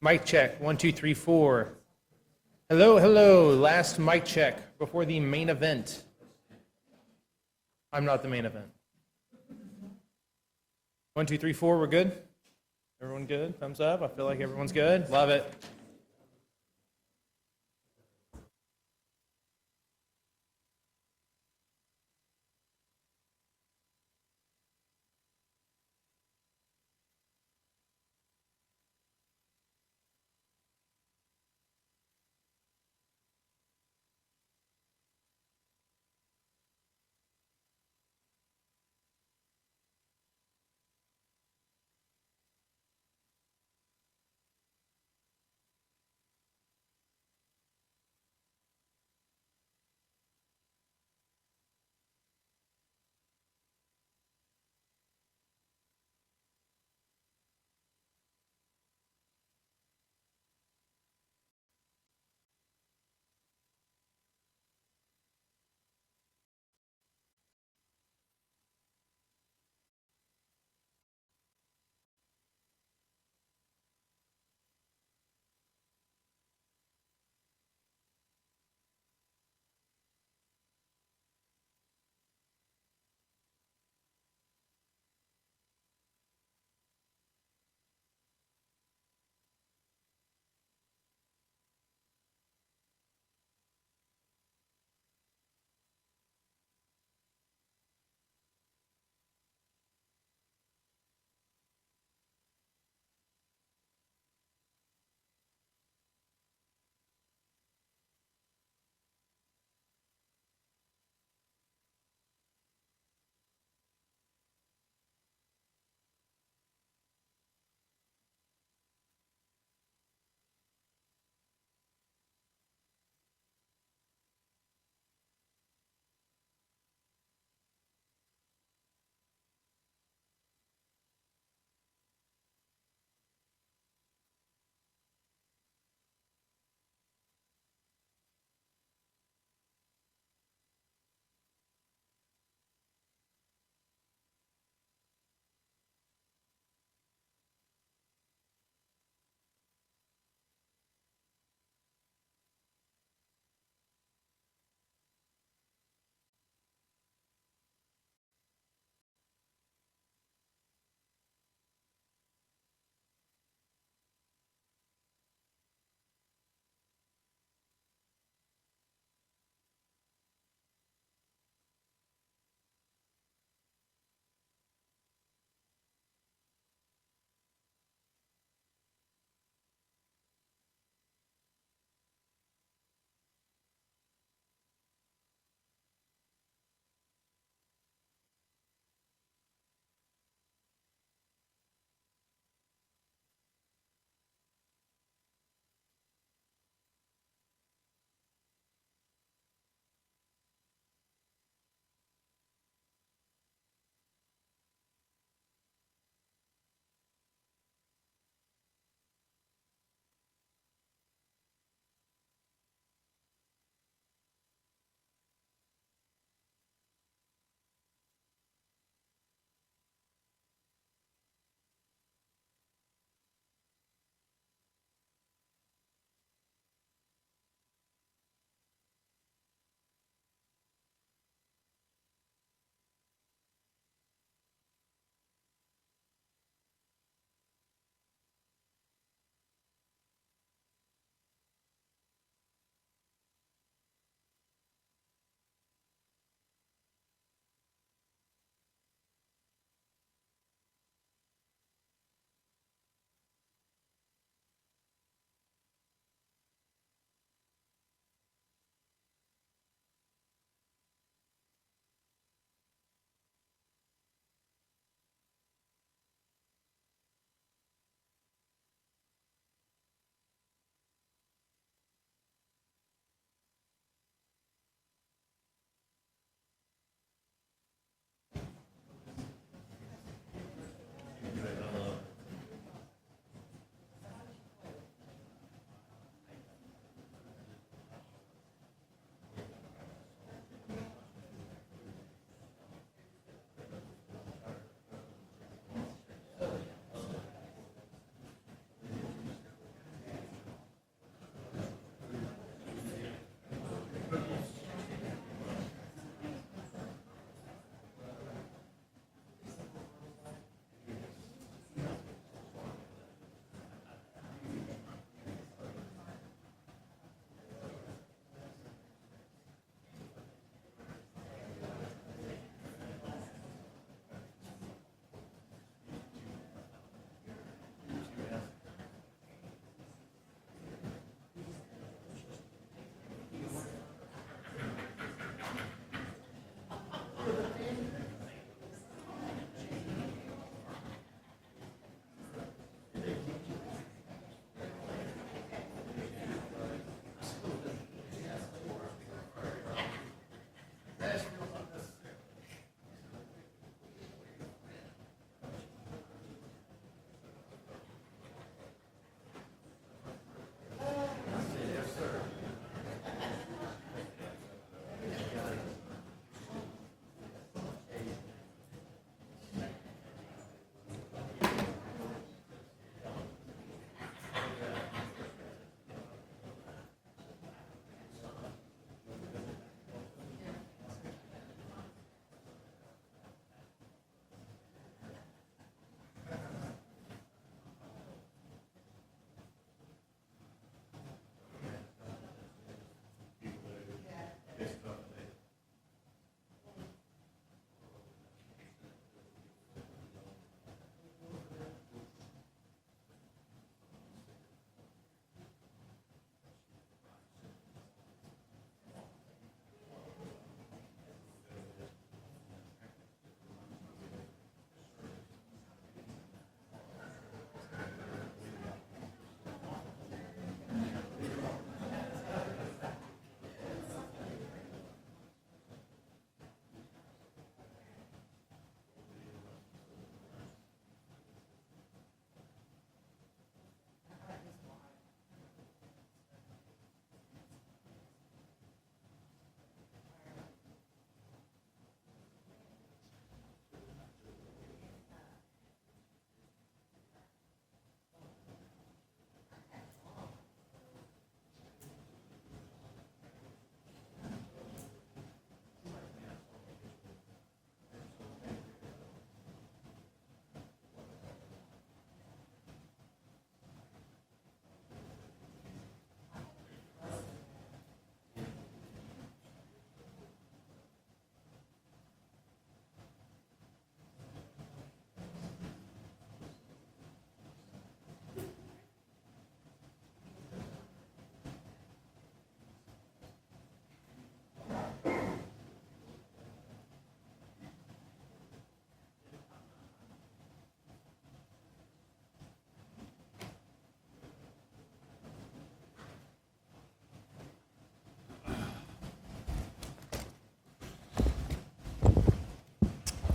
Mic check. 1, 2, 3, 4. Hello, hello. Last mic check before the main event. I'm not the main event. 1, 2, 3, 4. We're good? Everyone good? Thumbs up. I feel like everyone's good. Love it.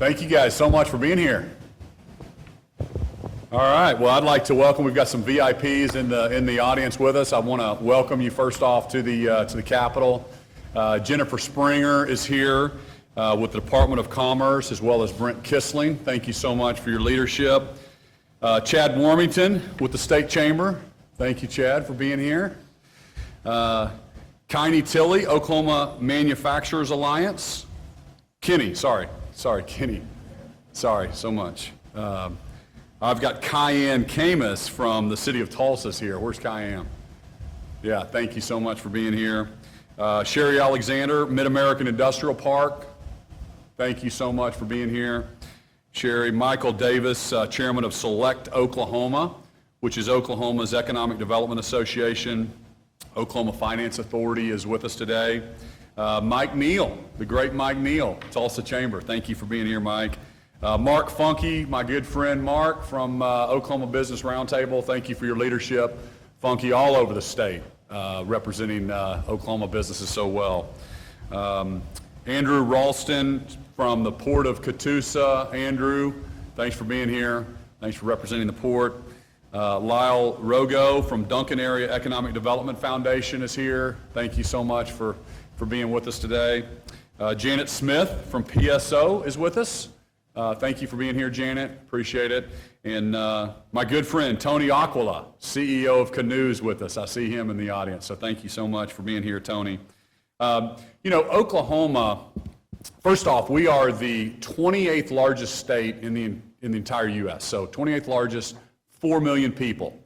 Thank you guys so much for being here. All right, well, I'd like to welcome, we've got some VIPs in the audience with us. I want to welcome you first off to the Capitol. Jennifer Springer is here with the Department of Commerce, as well as Brent Kissling. Thank you so much for your leadership. Chad Warmington with the State Chamber. Thank you, Chad, for being here. Kiney Tilley, Oklahoma Manufacturers Alliance. Kenny, sorry, Kenny. Sorry so much. I've got Cayenne Camus from the city of Tulsa's here. Where's Cayenne? Yeah, thank you so much for being here. Sherry Alexander, Mid-American Industrial Park. Thank you so much for being here. Sherry. Michael Davis, Chairman of Select Oklahoma, which is Oklahoma's Economic Development Association. Oklahoma Finance Authority is with us today. Mike Neal, the great Mike Neal, Tulsa Chamber. Thank you for being here, Mike. Mark Funky, my good friend Mark from Oklahoma Business Roundtable. Thank you for your leadership. Funky all over the state, representing Oklahoma businesses so well. Andrew Ralston from the Port of Catoosa. Andrew, thanks for being here. Thanks for representing the port. Lyle Rogo from Duncan Area Economic Development Foundation is here. Thank you so much for being with us today. Janet Smith from PSO is with us. Thank you for being here, Janet. Appreciate it. And my good friend, Tony Aquila, CEO of Canoes, with us. I see him in the audience, so thank you so much for being here, Tony. Oklahoma, first off, we are the 28th largest state in the entire U.S., so 28th largest, 4 million people.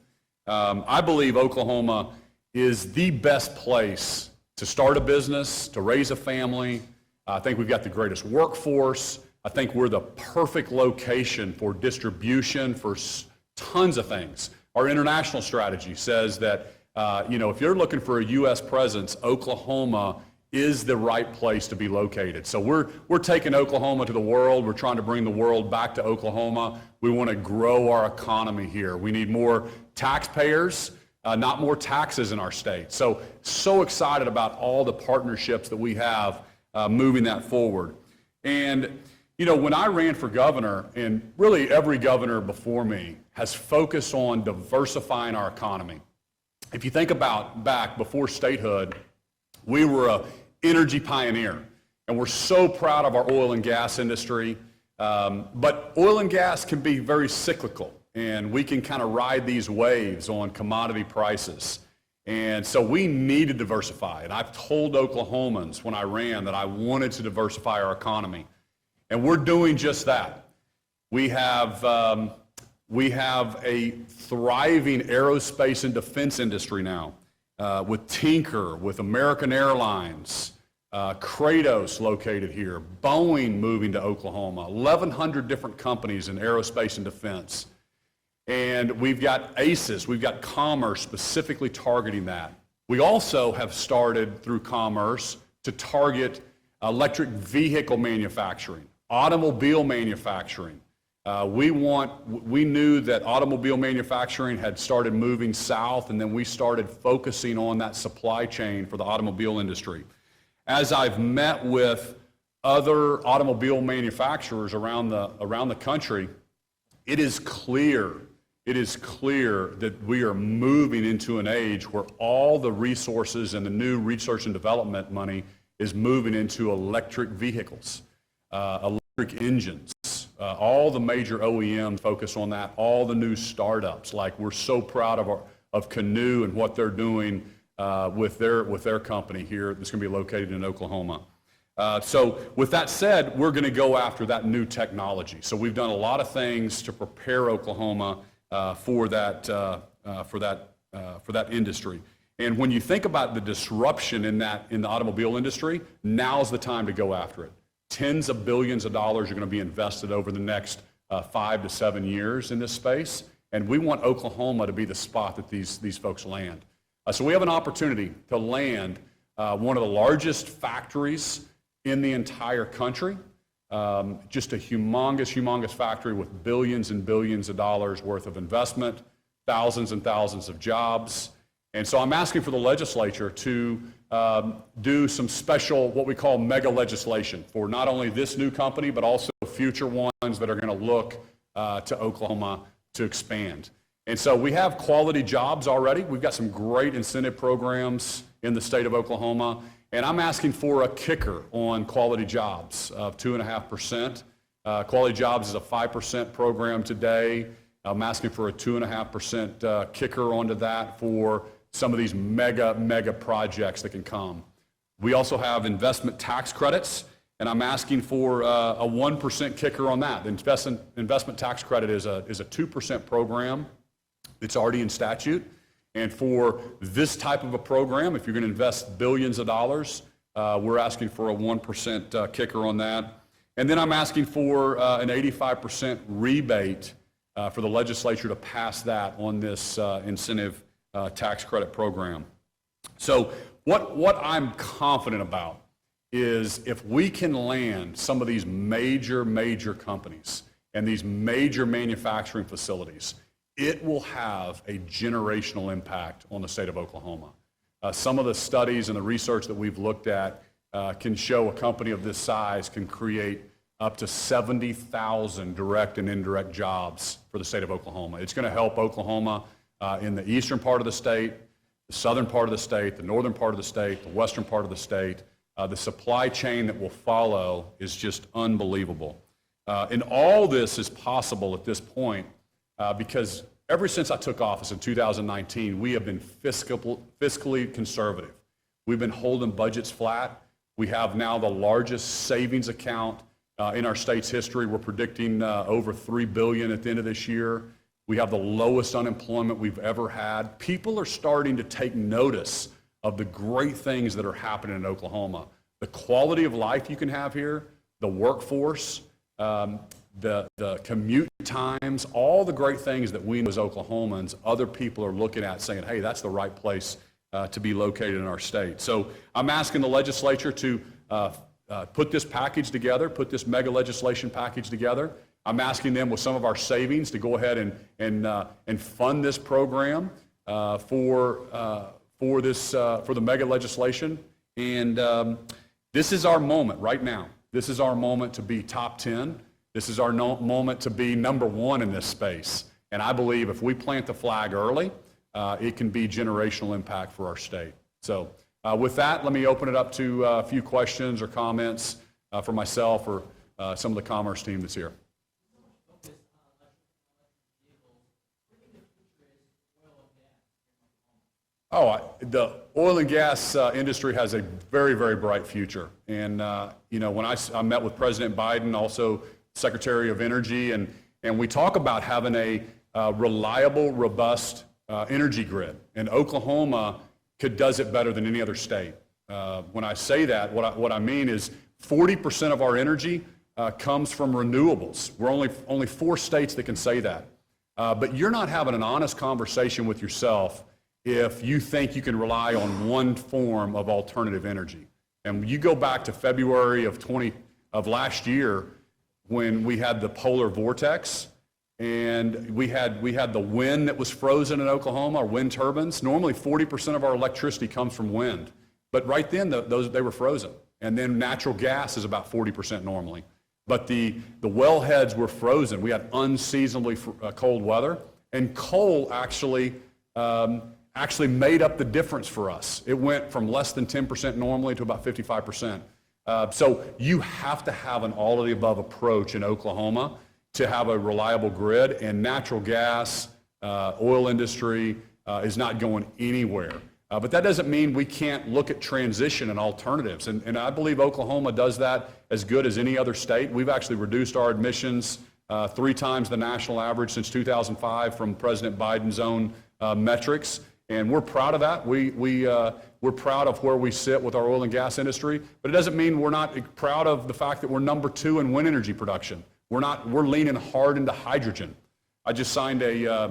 I believe Oklahoma is the best place to start a business, to raise a family. I think we've got the greatest workforce. I think we're the perfect location for distribution for tons of things. Our international strategy says that, if you're looking for a U.S. presence, Oklahoma is the right place to be located. So we're taking Oklahoma to the world. We're trying to bring the world back to Oklahoma. We want to grow our economy here. We need more taxpayers, not more taxes in our state. So excited about all the partnerships that we have moving that forward. And, when I ran for governor, and really every governor before me has focused on diversifying our economy. If you think about back before statehood, we were an energy pioneer, and we're so proud of our oil and gas industry. But oil and gas can be very cyclical, and we can kind of ride these waves on commodity prices. And so we need to diversify. And I've told Oklahomans when I ran that I wanted to diversify our economy. And we're doing just that. We have a thriving aerospace and defense industry now, with Tinker, with American Airlines, Kratos located here, Boeing moving to Oklahoma, 1,100 different companies in aerospace and defense. And we've got ACES, we've got Commerce specifically targeting that. We also have started through Commerce to target electric vehicle manufacturing, automobile manufacturing. We knew that automobile manufacturing had started moving south, and then we started focusing on that supply chain for the automobile industry. As I've met with other automobile manufacturers around the country, it is clear that we are moving into an age where all the resources and the new research and development money is moving into electric vehicles, electric engines. All the major OEMs focus on that, all the new startups. Like, we're so proud of Canoe and what they're doing with their company here that's going to be located in Oklahoma. So with that said, we're going to go after that new technology. So we've done a lot of things to prepare Oklahoma for that industry. And when you think about the disruption in the automobile industry, now's the time to go after it. Tens of billions of dollars are going to be invested over the next 5 to 7 years in this space, and we want Oklahoma to be the spot that these folks land. So we have an opportunity to land one of the largest factories in the entire country, just a humongous factory with billions and billions of dollars worth of investment, thousands and thousands of jobs. And so I'm asking for the legislature to do some special, what we call mega legislation for not only this new company, but also future ones that are going to look to Oklahoma to expand. And so we have quality jobs already. We've got some great incentive programs in the state of Oklahoma, and I'm asking for a kicker on quality jobs of 2.5%. Quality jobs is a 5% program today. I'm asking for a 2.5% kicker onto that for some of these mega projects that can come. We also have investment tax credits, and I'm asking for a 1% kicker on that. The investment tax credit is a 2% program. It's already in statute. And for this type of a program, if you're going to invest billions of dollars, we're asking for a 1% kicker on that. And then I'm asking for an 85% rebate for the legislature to pass that on this incentive tax credit program. So what I'm confident about is if we can land some of these major companies and these major manufacturing facilities, it will have a generational impact on the state of Oklahoma. Some of the studies and the research that we've looked at can show a company of this size can create up to 70,000 direct and indirect jobs for the state of Oklahoma. It's going to help Oklahoma in the eastern part of the state, the southern part of the state, the northern part of the state, the western part of the state. The supply chain that will follow is just unbelievable. And all this is possible at this point because ever since I took office in 2019, we have been fiscally conservative. We've been holding budgets flat. We have now the largest savings account in our state's history. We're predicting over $3 billion at the end of this year. We have the lowest unemployment we've ever had. People are starting to take notice of the great things that are happening in Oklahoma. The quality of life you can have here, the workforce, the commute times, all the great things that we as Oklahomans, other people are looking at saying, hey, that's the right place to be located in our state. So I'm asking the legislature to put this package together, put this mega legislation package together. I'm asking them with some of our savings to go ahead and fund this program for the mega legislation. And this is our moment right now. This is our moment to be top 10. This is our moment to be number one in this space. And I believe if we plant the flag early, it can be generational impact for our state. So with that, let me open it up to a few questions or comments for myself or some of the commerce team that's here. The oil and gas industry has a very bright future. And, when I met with President Biden, also Secretary of Energy, and we talk about having a reliable, robust energy grid. And Oklahoma does it better than any other state. When I say that, what I mean is 40% of our energy comes from renewables. We're only 4 states that can say that. But you're not having an honest conversation with yourself if you think you can rely on one form of alternative energy. And you go back to February of last year when we had the polar vortex and we had the wind that was frozen in Oklahoma, our wind turbines. Normally 40% of our electricity comes from wind, but right then they were frozen. And then natural gas is about 40% normally. But the wellheads were frozen. We had unseasonably cold weather, and coal actually made up the difference for us. It went from less than 10% normally to about 55%. So you have to have an all-of-the-above approach in Oklahoma to have a reliable grid, and natural gas, oil industry is not going anywhere. But that doesn't mean we can't look at transition and alternatives. And I believe Oklahoma does that as good as any other state. We've actually reduced our emissions 3 times the national average since 2005 from President Biden's own metrics. And we're proud of that. We're proud of where we sit with our oil and gas industry, but it doesn't mean we're not proud of the fact that we're number 2 in wind energy production. We're leaning hard into hydrogen. I just signed a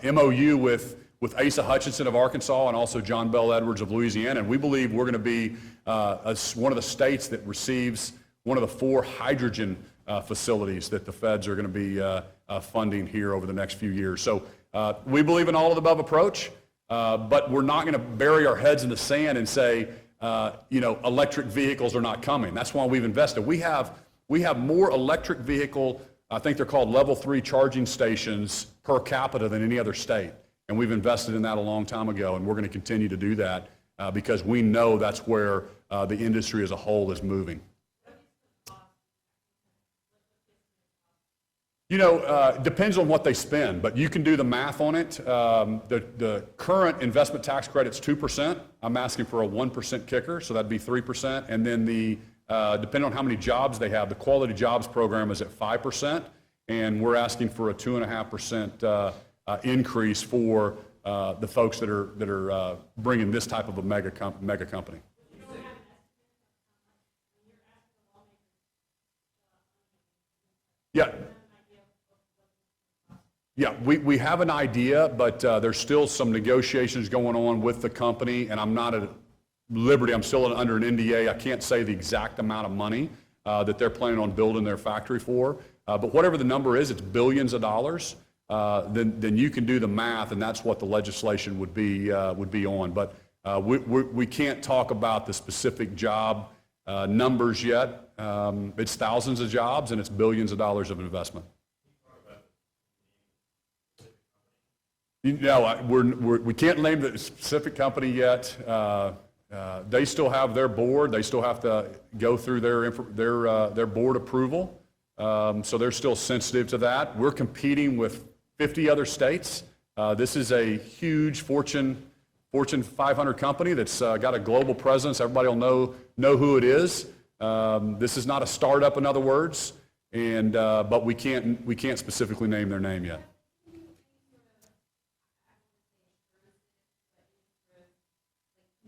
MOU with Asa Hutchinson of Arkansas and also John Bell Edwards of Louisiana, and we believe we're going to be one of the states that receives one of the 4 hydrogen facilities that the feds are going to be funding here over the next few years. So we believe in all of the above approach, but we're not going to bury our heads in the sand and say, electric vehicles are not coming. That's why we've invested. We have We have more electric vehicle, I think they're called level 3 charging stations per capita than any other state. And we've invested in that a long time ago, and we're going to continue to do that because we know that's where the industry as a whole is moving. You know, depends on what they spend, but you can do the math on it. The current investment tax credit's 2%. I'm asking for a 1% kicker, so that'd be 3%. And then depending on how many jobs they have, the quality jobs program is at 5%, and we're asking for a 2.5% increase for the folks that are bringing this type of a mega company. Yeah. Yeah, we have an idea, but there's still some negotiations going on with the company, and I'm not at liberty. I'm still under an NDA. I can't say the exact amount of money that they're planning on building their factory for. But whatever the number is, it's billions of dollars. Then you can do the math, and that's what the legislation would be on. But we can't talk about the specific job numbers yet. It's thousands of jobs, and it's billions of dollars of investment. No, we can't name the specific company yet. They still have their board. They still have to go through their board approval. So they're still sensitive to that. We're competing with 50 other states. This is a huge Fortune 500 company that's got a global presence. Everybody will know who it is. This is not a startup, in other words, but we can't specifically name their name yet.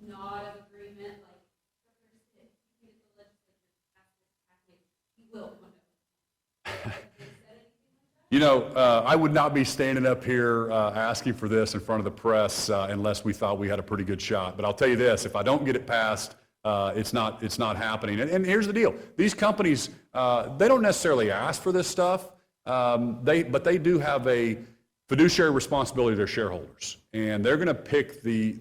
Not of agreement, like Stitt, the legislature passed this package, he will come up. You know, I would not be standing up here asking for this in front of the press unless we thought we had a pretty good shot. But I'll tell you this: if I don't get it passed, it's not happening. And here's the deal: these companies, they don't necessarily ask for this stuff, but they do have a fiduciary responsibility to their shareholders, and they're going to pick the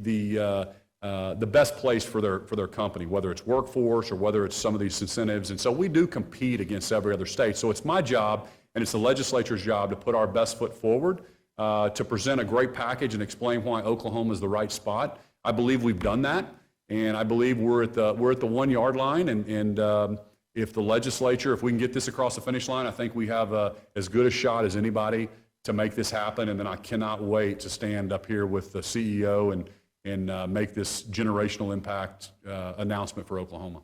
best place for their company, whether it's workforce or whether it's some of these incentives. And so we do compete against every other state. So it's my job and it's the legislature's job to put our best foot forward, to present a great package and explain why Oklahoma is the right spot. I believe we've done that, and I believe we're at the 1 yard line. And if the legislature, if we can get this across the finish line, I think we have as good a shot as anybody to make this happen. And then I cannot wait to stand up here with the CEO and make this generational impact announcement for Oklahoma.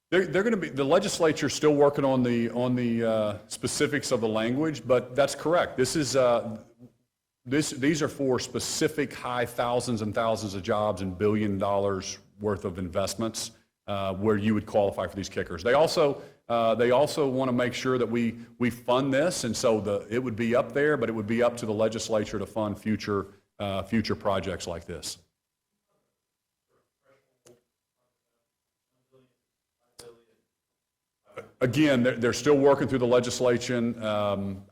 They're going to be, the legislature's still working on the specifics of the language, but that's correct. These are for specific high thousands and thousands of jobs and $1 billion worth of investments where you would qualify for these kickers. They also want to make sure that we fund this, and so it would be up there, but it would be up to the legislature to fund future projects like this. Again, they're still working through the legislation.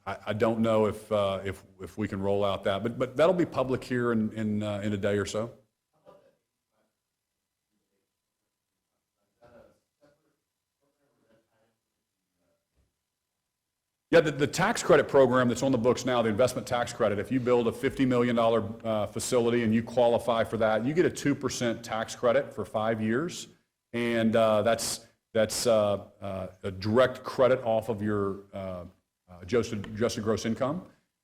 I don't know if we can roll out that, but that'll be public here in a day or so. Yeah, the tax credit program that's on the books now, the investment tax credit, if you build a $50 million facility and you qualify for that, you get a 2% tax credit for 5 years, and that's a direct credit off of your adjusted gross income.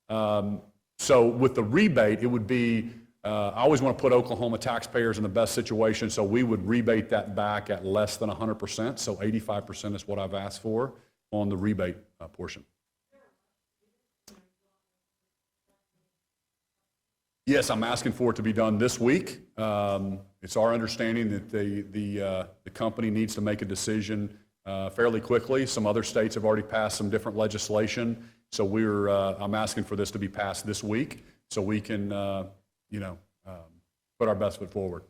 So with the rebate, it would be, I always want to put Oklahoma taxpayers in the best situation, so we would rebate that back at less than 100%, so 85% is what I've asked for on the rebate portion. Yes, I'm asking for it to be done this week. It's our understanding that the company needs to make a decision fairly quickly. Some other states have already passed some different legislation, so I'm asking for this to be passed this week so we can, put our best foot forward.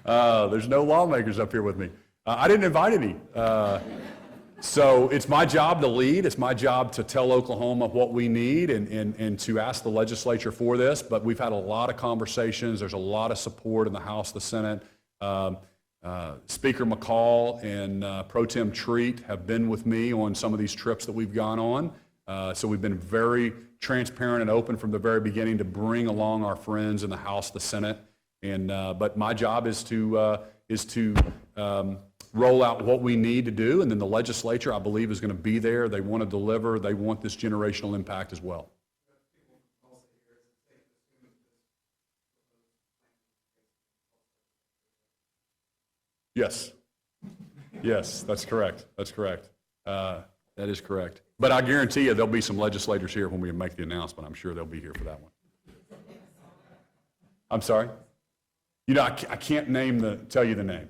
There's no lawmakers up here with me. I didn't invite any. So it's my job to lead. It's my job to tell Oklahoma what we need and to ask the legislature for this. But we've had a lot of conversations. There's a lot of support in the House, the Senate. Speaker McCall and Pro Tem Treat have been with me on some of these trips that we've gone on. So we've been very transparent and open from the very beginning to bring along our friends in the House, the Senate. And but my job is to roll out what we need to do, and then the legislature, I believe, is going to be there. They want to deliver. They want this generational impact as well. Yes. Yes, that's correct. That's correct. That is correct. But I guarantee you there'll be some legislators here when we make the announcement. I'm sure they'll be here for that one. I'm sorry? You know, I can't tell you the name.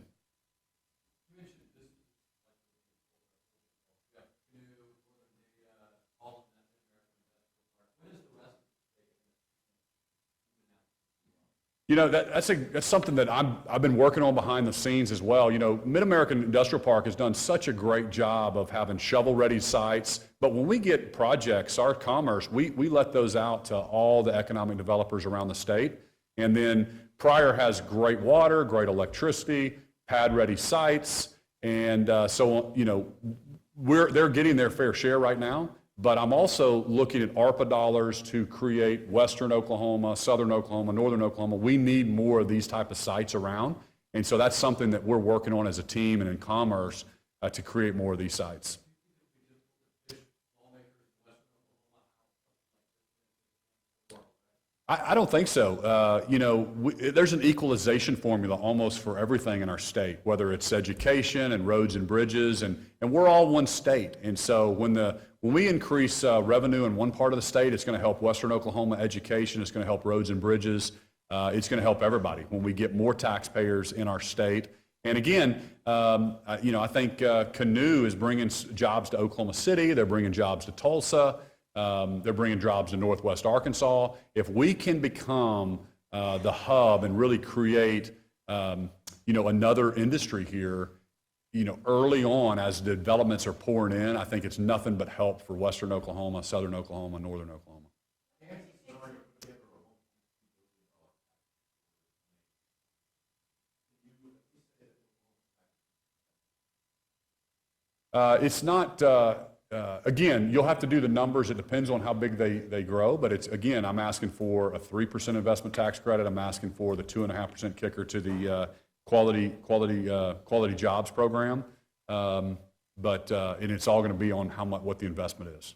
You know, that's something that I've been working on behind the scenes as well. You know, Mid-American Industrial Park has done such a great job of having shovel-ready sites, but when we get projects, our commerce, we let those out to all the economic developers around the state. And then Pryor has great water, great electricity, pad-ready sites, and so, you know, they're getting their fair share right now. But I'm also looking at ARPA dollars to create Western Oklahoma, Southern Oklahoma, Northern Oklahoma. We need more of these type of sites around. And so that's something that we're working on as a team and in commerce to create more of these sites. I don't think so. You know, there's an equalization formula almost for everything in our state, whether it's education and roads and bridges, and we're all one state. And so when we increase revenue in one part of the state, it's going to help Western Oklahoma education, it's going to help roads and bridges, it's going to help everybody when we get more taxpayers in our state. And again, you know, I think Canoe is bringing jobs to Oklahoma City, they're bringing jobs to Tulsa, they're bringing jobs to Northwest Arkansas. If we can become the hub and really create, you know, another industry here, you know, early on as the developments are pouring in, I think it's nothing but help for Western Oklahoma, Southern Oklahoma, Northern Oklahoma. It's not, again, you'll have to do the numbers. It depends on how big they grow. But it's, again, I'm asking for a 3% investment tax credit. I'm asking for the 2.5% kicker to the quality jobs program. And it's all going to be on how much, what the investment is.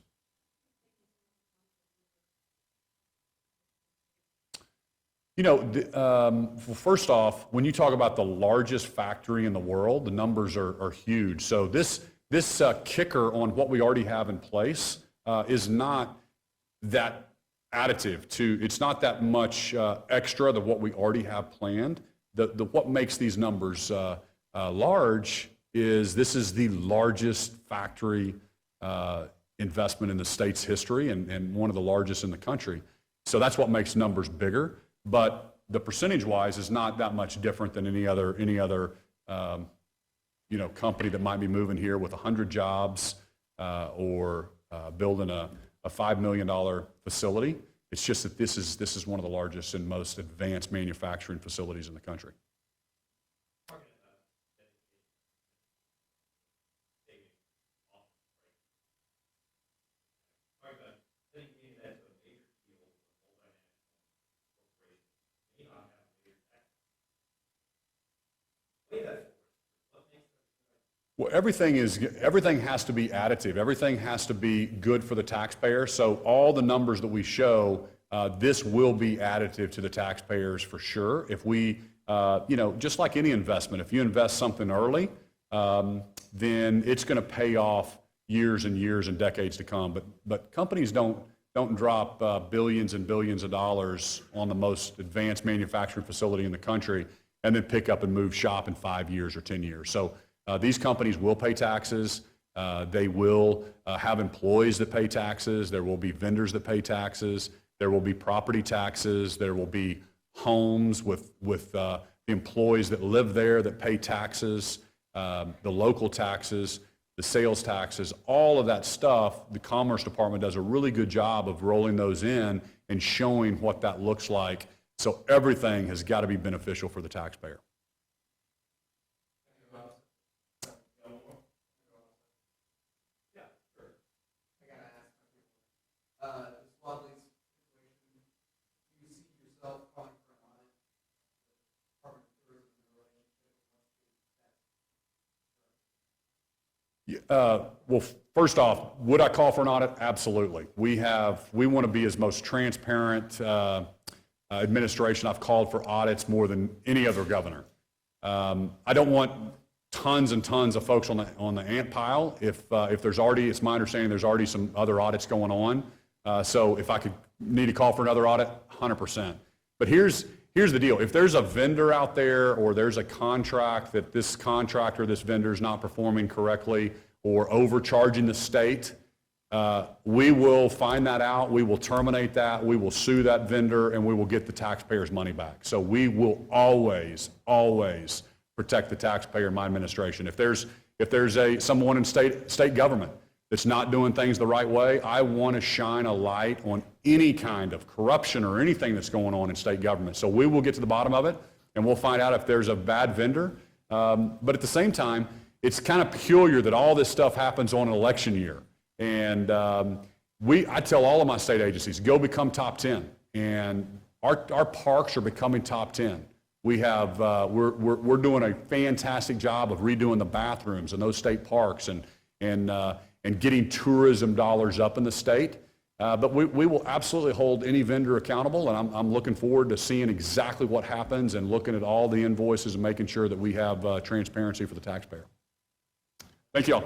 You know, well, first off, when you talk about the largest factory in the world, the numbers are huge. So this kicker on what we already have in place is not that additive to, it's not that much extra than what we already have planned. What makes these numbers large is this is the largest factory investment in the state's history and one of the largest in the country. So that's what makes numbers bigger. But the percentage-wise is not that much different than any other you know, company that might be moving here with 100 jobs or building a $5 million facility. It's just that this is one of the largest and most advanced manufacturing facilities in the country. Well, everything has to be additive. Everything has to be good for the taxpayer. So all the numbers that we show, this will be additive to the taxpayers for sure. If we, you know, just like any investment, if you invest something early, then it's going to pay off years and years and decades to come. But companies don't drop billions and billions of dollars on the most advanced manufacturing facility in the country and then pick up and move shop in 5 years or 10 years. So these companies will pay taxes. They will have employees that pay taxes. There will be vendors that pay taxes. There will be property taxes. There will be homes, with the employees that live there, that pay taxes, the local taxes, the sales taxes, all of that stuff. The Commerce Department does a really good job of rolling those in and showing what that looks like. So everything has got to be beneficial for the taxpayer. Well, first off, would I call for an audit? Absolutely. We want to be as most transparent administration. I've called for audits more than any other governor. I don't want tons and tons of folks on the ant pile. If there's already, it's my understanding there's already some other audits going on. So if I could need to call for another audit, 100%. But here's the deal. If there's a vendor out there, or there's a contract that this contractor, this vendor is not performing correctly or overcharging the state, we will find that out. We will terminate that. We will sue that vendor, and we will get the taxpayers' money back. So we will always, always protect the taxpayer in my administration. If there's someone in state government that's not doing things the right way, I want to shine a light on any kind of corruption or anything that's going on in state government. So we will get to the bottom of it, and we'll find out if there's a bad vendor. But at the same time, it's kind of peculiar that all this stuff happens on an election year. And I tell all of my state agencies, go become top 10. And our parks are becoming top 10. We're doing a fantastic job of redoing the bathrooms in those state parks and getting tourism dollars up in the state. But we will absolutely hold any vendor accountable, and I'm looking forward to seeing exactly what happens and looking at all the invoices and making sure that we have transparency for the taxpayer. Thank you all.